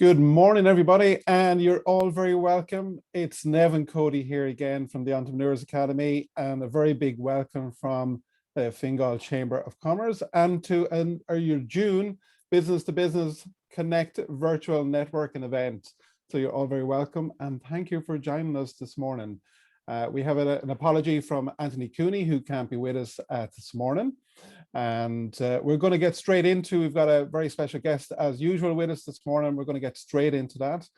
Good morning, everybody, and you're all very welcome. It's Nevin Cody here again from the Entrepreneurs Academy, and a very big welcome from the Fingal Chamber of Commerce and to your June Business to Business Connect virtual networking event. So you're all very welcome, and thank you for joining us this morning. We have an apology from Anthony Cooney, who can't be with us this morning. And we're going to get straight into, we've got a very special guest as usual with us this morning. We're going to get straight into that.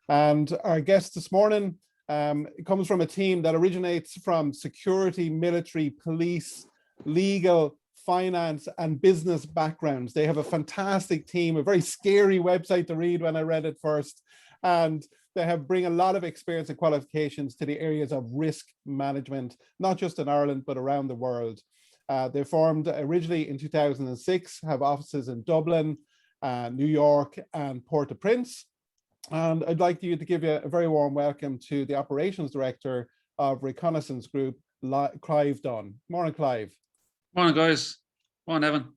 And our guest this morning comes from a team that originates from security, military, police, legal, finance, and business backgrounds. They have a fantastic team, a very scary website to read when I read it first. And they bring a lot of experience and qualifications to the areas of risk management, not just in Ireland, but around the world. They formed originally in 2006, have offices in Dublin, New York, and Port-au-Prince. And I'd like you to give you a very warm welcome to the Operations Director of Reconnaissance Group, Clive Dunne. Morning, Clive. Morning, guys. Morning, Nevin.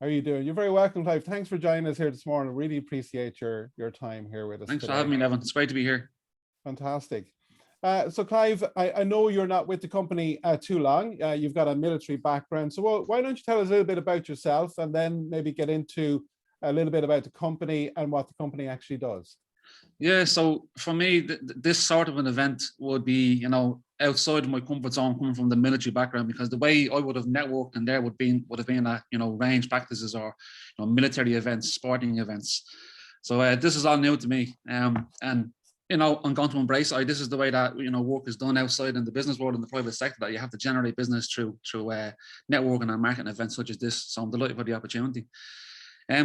How are you doing? You're very welcome, Clive. Thanks for joining us here this morning. Really appreciate your time here with us. Thanks for having me, Nevin. It's great to be here. Fantastic. So Clive, I know you're not with the company too long. You've got a military background. So why don't you tell us a little bit about yourself and then maybe get into a little bit about the company and what the company actually does? Yeah, so for me, this sort of an event would be, outside of my comfort zone coming from the military background, because the way I would have networked and there would have been at, range practices or, military events, sporting events. So this is all new to me. And I'm going to embrace it. This is the way that, work is done outside in the business world and the private sector, that you have to generate business through networking and marketing events such as this. So I'm delighted for the opportunity.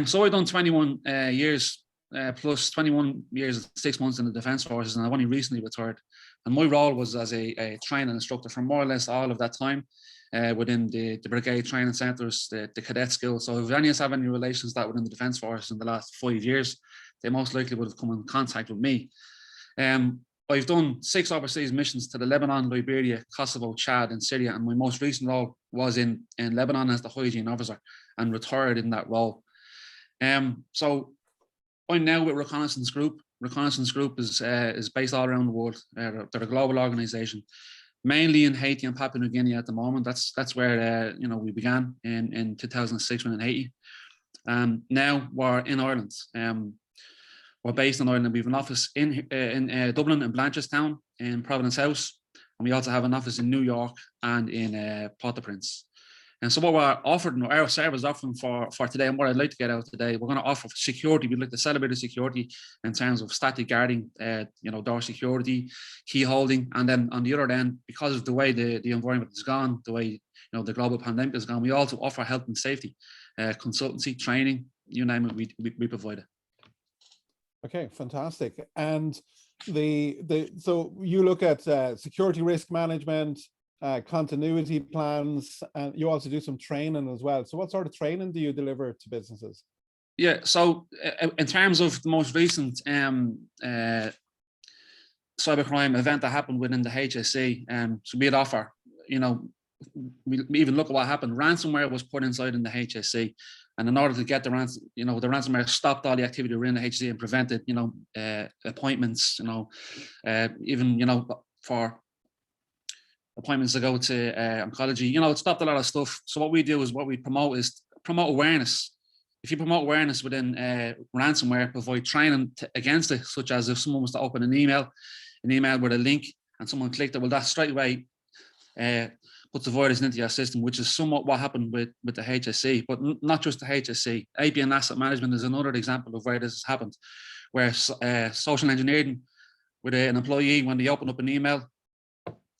So I've done 21 years plus 21 years and 6 months in the Defence Forces, and I've only recently retired. And my role was as a training instructor for more or less all of that time within the brigade training centres, the cadet school. So if any of us have any relations that within the Defence Forces in the last 5 years, they most likely would have come in contact with me. I've done 6 overseas missions to the Lebanon, Liberia, Kosovo, Chad, and Syria, and my most recent role was in Lebanon as the hygiene officer, and retired in that role. So I'm now with Reconnaissance Group. Reconnaissance Group is based all around the world. They're a global organisation, mainly in Haiti and Papua New Guinea at the moment. That's where we began in 2006 when in Haiti. Now we're in Ireland. We're based in Ireland. We have an office in Dublin, in Blanchardstown, in Providence House, and we also have an office in New York and in Port-au-Prince. And so what we're offering, our service offering for today, and what I'd like to get out today, we're going to offer security. We'd like to celebrate the security in terms of static guarding, door security, key holding, and then on the other end, because of the way the environment has gone, the way the global pandemic has gone, we also offer health and safety, consultancy, training, you name it, we provide it. Okay, fantastic. And so you look at security risk management, continuity plans, and you also do some training as well. So what sort of training do you deliver to businesses? Yeah, so in terms of the most recent cybercrime event that happened within the HSE, so we'd offer, we even look at what happened. Ransomware was put inside in the HSE, and in order to get the ransomware stopped all the activity within the HSE and prevented, appointments, even, for appointments to go to oncology, it stopped a lot of stuff. So what we do is what we promote awareness. If you promote awareness within ransomware, provide training against it, such as if someone was to open an email with a link and someone clicked it, well, that straight away puts the virus into your system, which is somewhat what happened with the HSE, but not just the HSE. ABN Asset Management is another example of where this has happened, where social engineering with an employee, when they open up an email,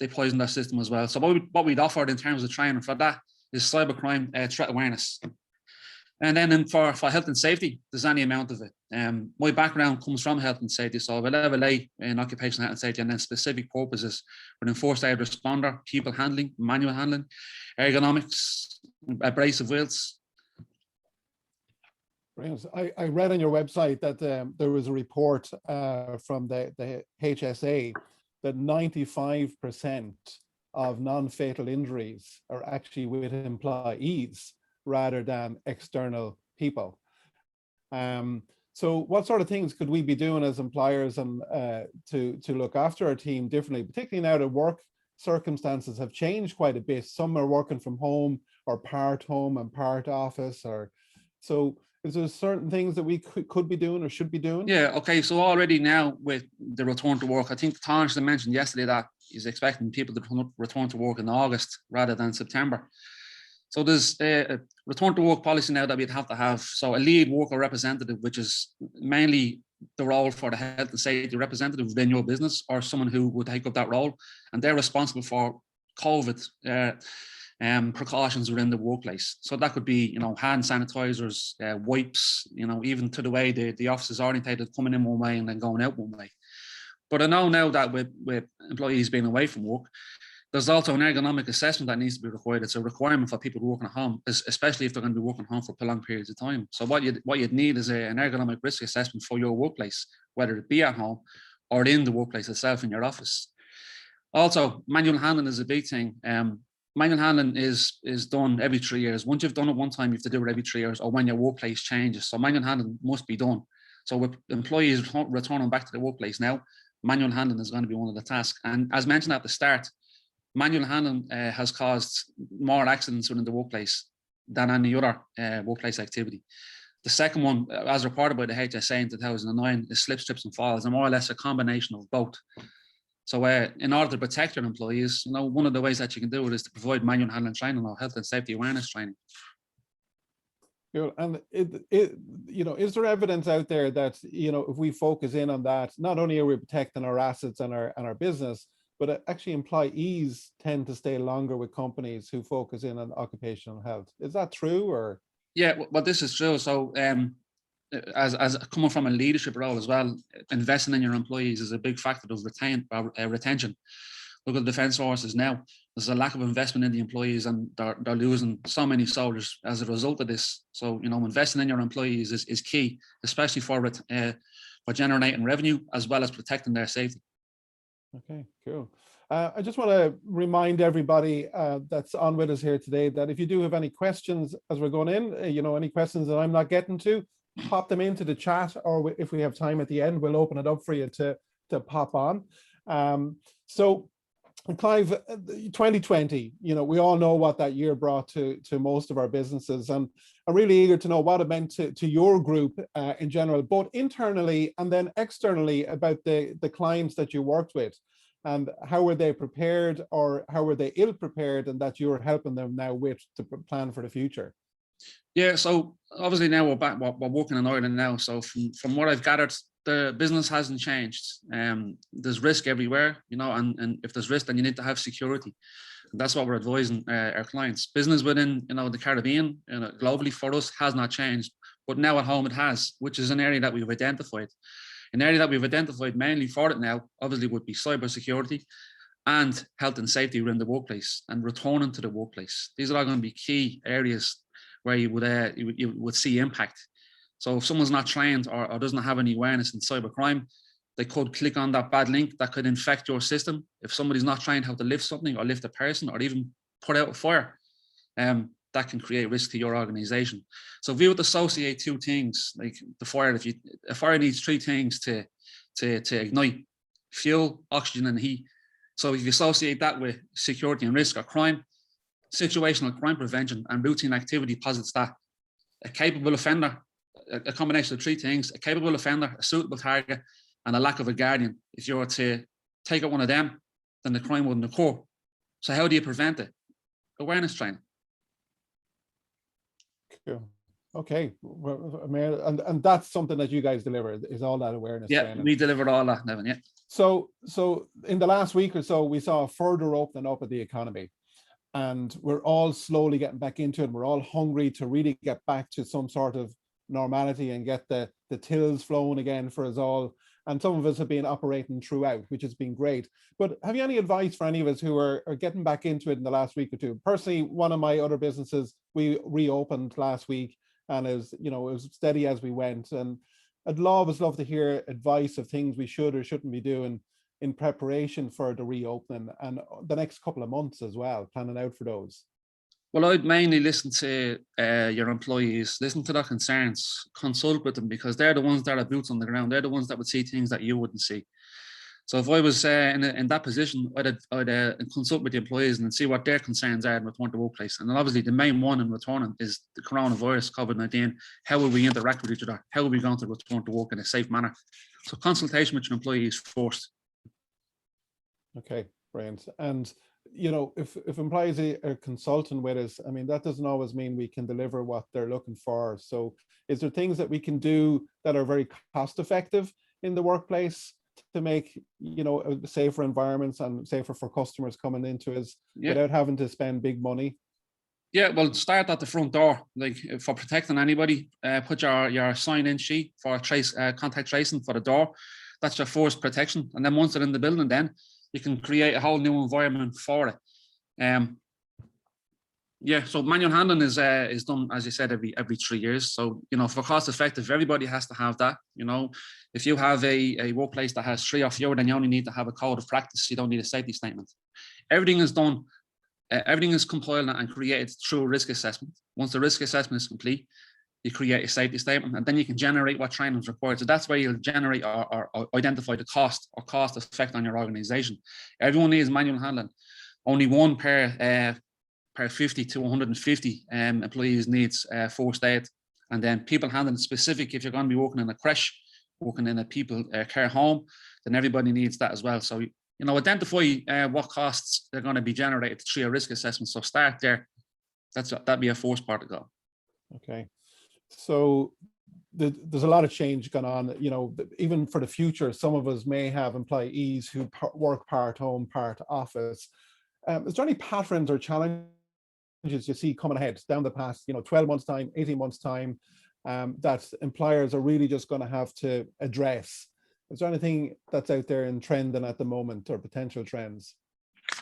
they poison their system as well. So what we'd offered in terms of training for that is cybercrime threat awareness. And then for health and safety, there's any amount of it. My background comes from health and safety, so I have a level A in occupational health and safety, and then specific purposes with enforced aid responder, people handling, manual handling, ergonomics, abrasive wheels. Brilliant. I read on your website that there was a report from the HSA that 95% of non-fatal injuries are actually with employees rather than external people. So what sort of things could we be doing as employers and to look after our team differently, particularly now that work circumstances have changed quite a bit? Some are working from home or part home and part office, or so is there certain things that we could be doing or should be doing? Yeah, okay. So already now with the return to work, I think Taoiseach mentioned yesterday that he's expecting people to return to work in August rather than September. So there's a return to work policy now that we'd have to have. So a lead worker representative, which is mainly the role for the health and safety representative within your business, or someone who would take up that role, and they're responsible for COVID precautions within the workplace. So that could be, hand sanitizers, wipes, even to the way the office is orientated, coming in one way and then going out one way. But I know now that with employees being away from work, there's also an ergonomic assessment that needs to be required. It's a requirement for people working at home, especially if they're going to be working at home for prolonged periods of time. So what you'd need is an ergonomic risk assessment for your workplace, whether it be at home or in the workplace itself in your office. Also, manual handling is a big thing. Manual handling is done every 3 years. Once you've done it one time, you have to do it every 3 years, or when your workplace changes. So manual handling must be done. So with employees returning back to the workplace now, manual handling is going to be one of the tasks. And as mentioned at the start, manual handling has caused more accidents within the workplace than any other workplace activity. The second one, as reported by the HSA in 2009, is slips, trips and falls, and more or less a combination of both. So in order to protect your employees, one of the ways that you can do it is to provide manual handling training or health and safety awareness training. And is there evidence out there that, if we focus in on that, not only are we protecting our assets and our business, but actually employees tend to stay longer with companies who focus in on occupational health. Is that true, or? Yeah, well, this is true. So as coming from a leadership role as well, investing in your employees is a big factor of retention. Look at the Defence Forces now. There's a lack of investment in the employees, and they're losing so many soldiers as a result of this. So, investing in your employees is key, especially for generating revenue as well as protecting their safety. Okay, cool. I just want to remind everybody that's on with us here today that if you do have any questions as we're going in, any questions that I'm not getting to, pop them into the chat, or if we have time at the end, we'll open it up for you to pop on. So Clive, 2020, we all know what that year brought to most of our businesses, and I'm really eager to know what it meant to your group in general, both internally and then externally, about the clients that you worked with, and how were they prepared, or how were they ill prepared, and that you're helping them now with to plan for the future. Yeah, so obviously now we're back, we're working in Ireland now. So from what I've gathered, the business hasn't changed. There's risk everywhere, and if there's risk, then you need to have security. And that's what we're advising our clients. Business within, the Caribbean, globally for us has not changed, but now at home it has, which is an area that we've identified. An area that we've identified mainly for it now, obviously, would be cybersecurity and health and safety within the workplace and returning to the workplace. These are all going to be key areas where you would see impact. So if someone's not trained or doesn't have any awareness in cybercrime, they could click on that bad link that could infect your system. If somebody's not trained how to lift something or lift a person or even put out a fire, that can create risk to your organization. So if we would associate two things, like the fire, a fire needs three things to ignite: fuel, oxygen, and heat. So if you associate that with security and risk or crime, situational crime prevention and routine activity posits that a capable offender, a combination of three things: a capable offender, a suitable target, and a lack of a guardian. If you were to take out one of them, then the crime wouldn't occur. So how do you prevent it? Awareness training. Cool. Okay, well, and that's something that you guys deliver, is all that awareness training? Yeah, we delivered all that, Nevin, yeah. So in the last week or so, we saw a further opening up of the economy, and we're all slowly getting back into it. We're all hungry to really get back to some sort of normality and get the tills flowing again for us all. And some of us have been operating throughout, which has been great. But have you any advice for any of us who are getting back into it in the last week or two? Personally, one of my other businesses, we reopened last week, and it was steady as we went. And I'd always love to hear advice of things we should or shouldn't be doing in preparation for the reopening and the next couple of months as well, planning out for those. Well, I'd mainly listen to your employees, listen to their concerns, consult with them, because they're the ones that are boots on the ground. They're the ones that would see things that you wouldn't see. So if I was in that position, I'd consult with the employees and see what their concerns are in return to workplace. And then obviously the main one in returning is the coronavirus, COVID-19. How will we interact with each other? How are we going to return to work in a safe manner? So consultation with your employees first. Okay, brilliant. And you know, if employees are consulting with us, I mean, that doesn't always mean we can deliver what they're looking for. So is there things that we can do that are very cost effective in the workplace to make, you know, safer environments and safer for customers coming into us without having to spend big money? Yeah, well, start at the front door. Like for protecting anybody, put your sign-in sheet for contact tracing for the door. That's your first protection. And then once they're in the building, then you can create a whole new environment for it. Yeah, so manual handling is done, as you said, every 3 years. So, you know, for cost effective, everybody has to have that. You know, if you have a workplace that has 3 or 4, then you only need to have a code of practice. You don't need a safety statement. Everything is done. Everything is compiled and created through a risk assessment. Once the risk assessment is complete, you create a safety statement, and then you can generate what training is required. So that's where you'll generate or identify the cost or cost effect on your organization. Everyone needs manual handling. Only one per 50 to 150 employees needs first aid. And then people handling specific, if you're going to be working in a creche, working in a people care home, then everybody needs that as well. So, you know, identify what costs they're going to be generated through a risk assessment. So start there. That'd be a first part to go. Okay. So there's a lot of change going on, you know, even for the future. Some of us may have employees who work part home, part office. Is there any patterns or challenges you see coming ahead down the past, you know, 12 months time, 18 months time, that employers are really just going to have to address? Is there anything that's out there in trending at the moment, or potential trends?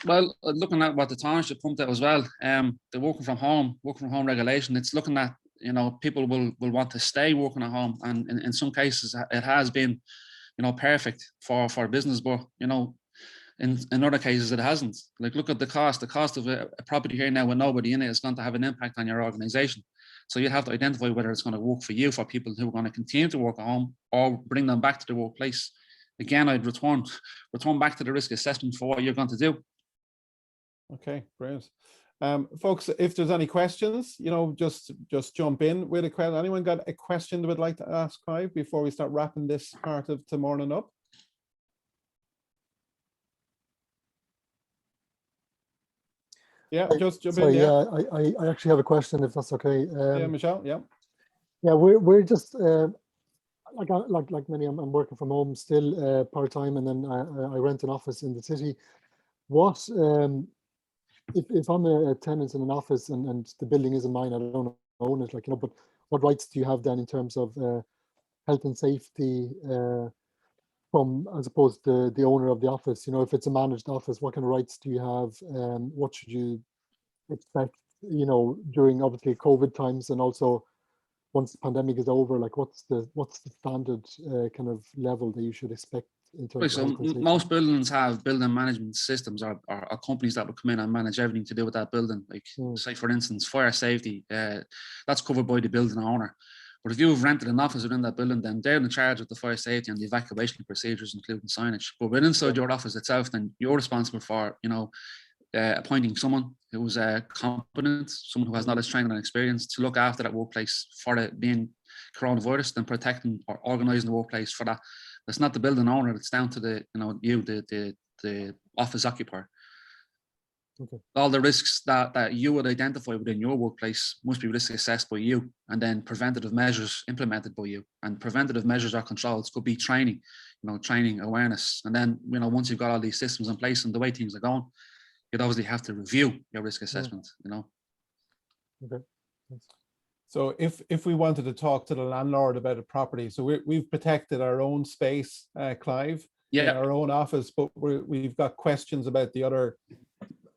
Well, looking at what the township pumped out as well, the working from home regulation, it's looking at, you know, people will want to stay working at home, and in some cases it has been, you know, perfect for business, but you know, in other cases it hasn't. Like, look at the cost of a property here now with nobody in it is going to have an impact on your organization. So you have to identify whether it's going to work for you, for people who are going to continue to work at home, or bring them back to the workplace. Again, I'd return back to the risk assessment for what you're going to do. Okay, brilliant. Folks, if there's any questions, you know, just jump in with a question. Anyone got a question they would like to ask Clive before we start wrapping this part of the morning up? Yeah, just jump in. Yeah, I actually have a question, if that's okay. Yeah, Michelle. Yeah. Yeah, we're just like many. I'm working from home still part time, and then I rent an office in the city. What if I'm a tenant in an office and the building isn't mine? I don't own it, like, you know. But what rights do you have then in terms of health and safety from, as opposed to the owner of the office? You know, if it's a managed office, what kind of rights do you have? What should you expect, you know, during obviously COVID times, and also once the pandemic is over? Like, what's the standard kind of level that you should expect in terms of health and safety? Most buildings have building management systems or companies that will come in and manage everything to do with that building. Like, say for instance, fire safety, that's covered by the building owner. But if you've rented an office within that building, then they're in charge of the fire safety and the evacuation procedures, including signage. But when inside your office itself, then you're responsible for, you know, appointing someone who's competent, someone who has knowledge, training, and experience to look after that workplace for it being coronavirus, then protecting or organising the workplace for that. It's not the building owner; it's down to the, you know, the office occupier. Okay. All the risks that you would identify within your workplace must be risk assessed by you, and then preventative measures implemented by you. And preventative measures or controls could be training, you know, training, awareness. And then, you know, once you've got all these systems in place and the way things are going, you'd obviously have to review your risk assessment, you know. Okay. Thanks. So if we wanted to talk to the landlord about a property, so we've protected our own space, Clive, in our own office, but we've got questions about the other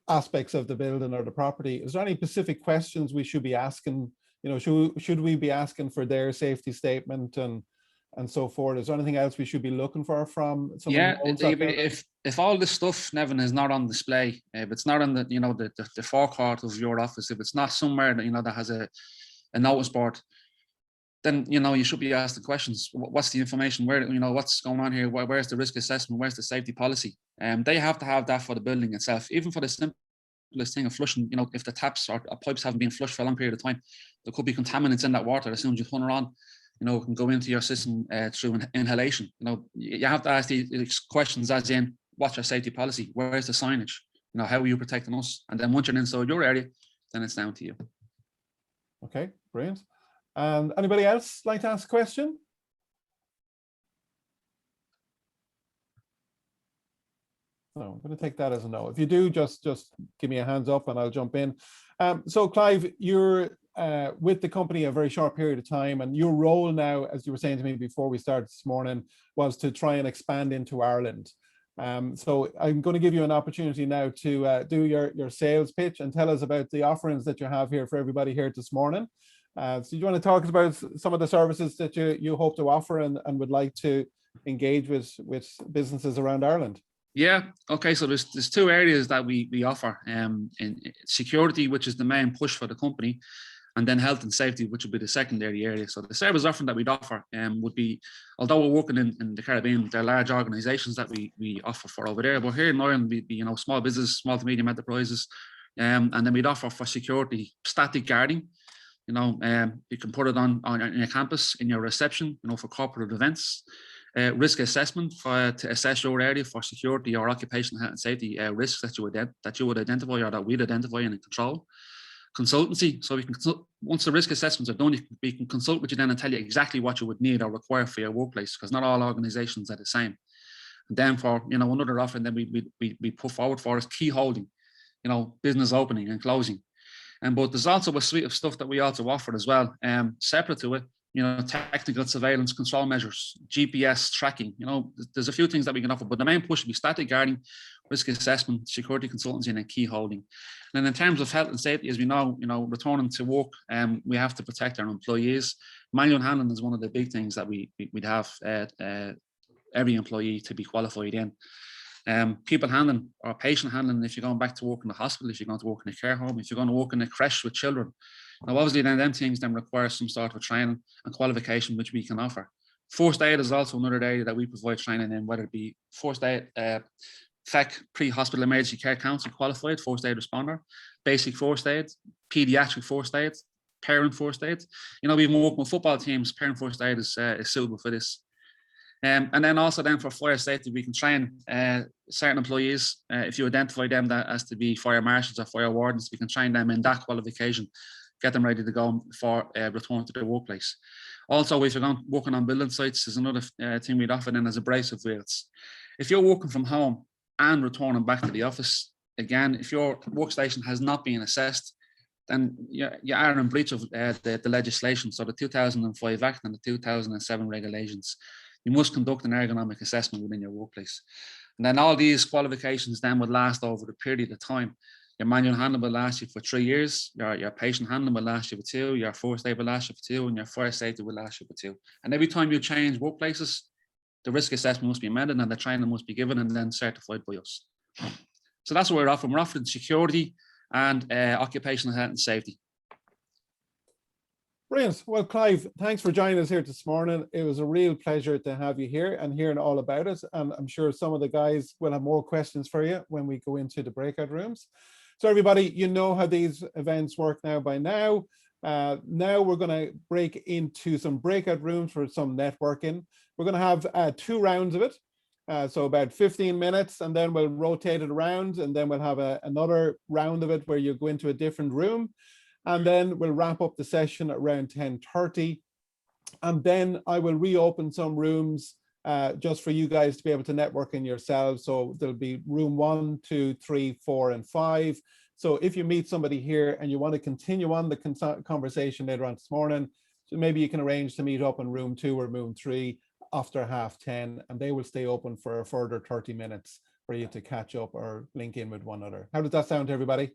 aspects of the building or the property. Is there any specific questions we should be asking? You know, should we be asking for their safety statement, and and so forth. Is there anything else we should be looking for from someone Yeah, who owns that building? if all this stuff, Nevin, is not on display, if it's not on the, you know, the forecourt of your office, if it's not somewhere that, you know, that has a notice board, then, you know, you should be asked the questions. What's the information? Where, you know, what's going on here? Where's the risk assessment? Where's the safety policy? They have to have that for the building itself, even for the simplest thing of flushing. You know, if the taps or pipes haven't been flushed for a long period of time, there could be contaminants in that water. As soon as you turn it on, you know, it can go into your system through inhalation. You know, you have to ask these questions, as in, what's your safety policy? Where's the signage? You know, how are you protecting us? And then once you're inside your area, then it's down to you. Okay, brilliant. And anybody else like to ask a question? So I'm going to take that as a no. If you do, just give me a hands up and I'll jump in. So Clive, you're with the company a very short period of time, and your role now, as you were saying to me before we started this morning, was to try and expand into Ireland. So I'm going to give you an opportunity now to do your sales pitch and tell us about the offerings that you have here for everybody here this morning. So do you want to talk about some of the services that you hope to offer and would like to engage with businesses around Ireland? Yeah, okay, so there's two areas that we offer, in security, which is the main push for the company, and then health and safety, which would be the secondary area. So the service offering that we'd offer would be, although we're working in the Caribbean, they're large organizations that we offer for over there, but here in Ireland, we'd be, you know, small business, small to medium enterprises, and then we'd offer for security, static guarding. You know, you can put it on your campus, in your reception, you know, for corporate events. Risk assessment to assess your area for security or occupational health and safety risks that you would identify or that we'd identify and control. Consultancy, so we can once the risk assessments are done, we can consult with you then and tell you exactly what you would need or require for your workplace, because not all organizations are the same. And then for, you know, another offering that we put forward for is key holding, you know, business opening and closing. But there's also a suite of stuff that we also offer as well, separate to it, you know, technical surveillance, control measures, GPS tracking. You know, there's a few things that we can offer, but the main push would be static guarding, risk assessment, security consultancy, and then key holding. And then in terms of health and safety, as we know, you know, returning to work, we have to protect our employees. Manual handling is one of the big things that we'd have every employee to be qualified in. People handling or patient handling, if you're going back to work in the hospital, if you're going to work in a care home, if you're going to work in a creche with children. Now, obviously, then them things then require some sort of training and qualification, which we can offer. First aid is also another area that we provide training in, whether it be first aid, FEC, pre-hospital emergency care council qualified first aid responder, basic first aid, pediatric first aid, parent first aid. You know, we've been working with football teams, parent first aid is suitable for this. And then also then for fire safety, we can train certain employees, if you identify them that as to be fire marshals or fire wardens, we can train them in that qualification, get them ready to go for return to their workplace. Also, if you're working on building sites, is another thing we'd offer then as abrasive wheels. If you're working from home and returning back to the office, again, if your workstation has not been assessed, then you are in breach of the legislation. So the 2005 Act and the 2007 regulations. You must conduct an ergonomic assessment within your workplace. And then all these qualifications then would last over the period of time. Your manual handling will last you for 3 years, your patient handling will last you for 2, your first aid will last you for 2, and your fire safety will last you for 2. And every time you change workplaces, the risk assessment must be amended and the training must be given and then certified by us. So that's what we're offering. We're offering security and occupational health and safety. Brilliant. Well, Clive, thanks for joining us here this morning. It was a real pleasure to have you here and hearing all about it. And I'm sure some of the guys will have more questions for you when we go into the breakout rooms. So everybody, you know how these events work now by now. Now we're going to break into some breakout rooms for some networking. We're going to have 2 rounds of it. So about 15 minutes, and then we'll rotate it around, and then we'll have another round of it where you go into a different room. And then we'll wrap up the session at around 10:30. And then I will reopen some rooms just for you guys to be able to network in yourselves. So there'll be room 1, 2, 3, 4, and 5. So if you meet somebody here and you want to continue on the conversation later on this morning, so maybe you can arrange to meet up in room 2 or room 3 after 10:30, and they will stay open for a further 30 minutes for you to catch up or link in with one another. How does that sound to everybody?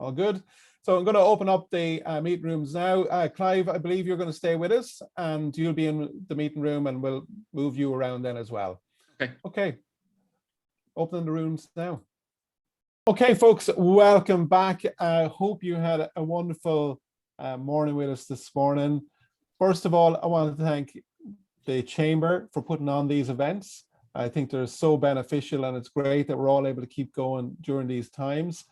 All good. So I'm going to open up the meeting rooms now. Clive, I believe you're going to stay with us and you'll be in the meeting room and we'll move you around then as well. Okay. Okay. Opening the rooms now. Okay, folks, welcome back. I hope you had a wonderful morning with us this morning. First of all, I want to thank the Chamber for putting on these events. I think they're so beneficial and it's great that we're all able to keep going during these times.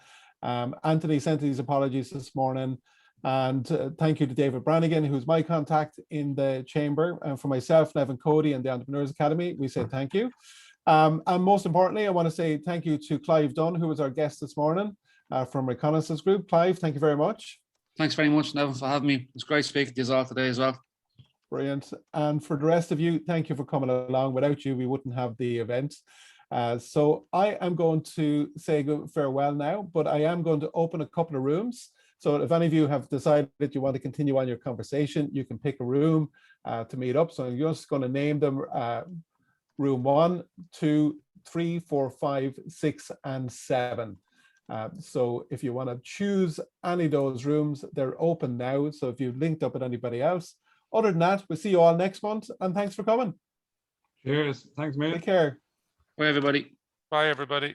Anthony sent these apologies this morning, and thank you to David Brannigan, who's my contact in the Chamber, and for myself, Nevin, Cody, and the Entrepreneurs Academy, we say thank you. And most importantly, I want to say thank you to Clive Dunne, who was our guest this morning from Reconnaissance Group. Clive, thank you very much. Thanks very much, Nevin, for having me. It's great speaking to you all today as well. Brilliant. And for the rest of you, thank you for coming along. Without you, we wouldn't have the event. So I am going to say farewell now, but I am going to open a couple of rooms. So if any of you have decided that you want to continue on your conversation, you can pick a room to meet up. So I'm just going to name them room 1, 2, 3, 4, 5, 6, and 7. So if you want to choose any of those rooms, they're open now. So if you've linked up with anybody else, other than that, we'll see you all next month. And thanks for coming. Cheers. Thanks, mate. Take care. Bye, everybody. Bye, everybody.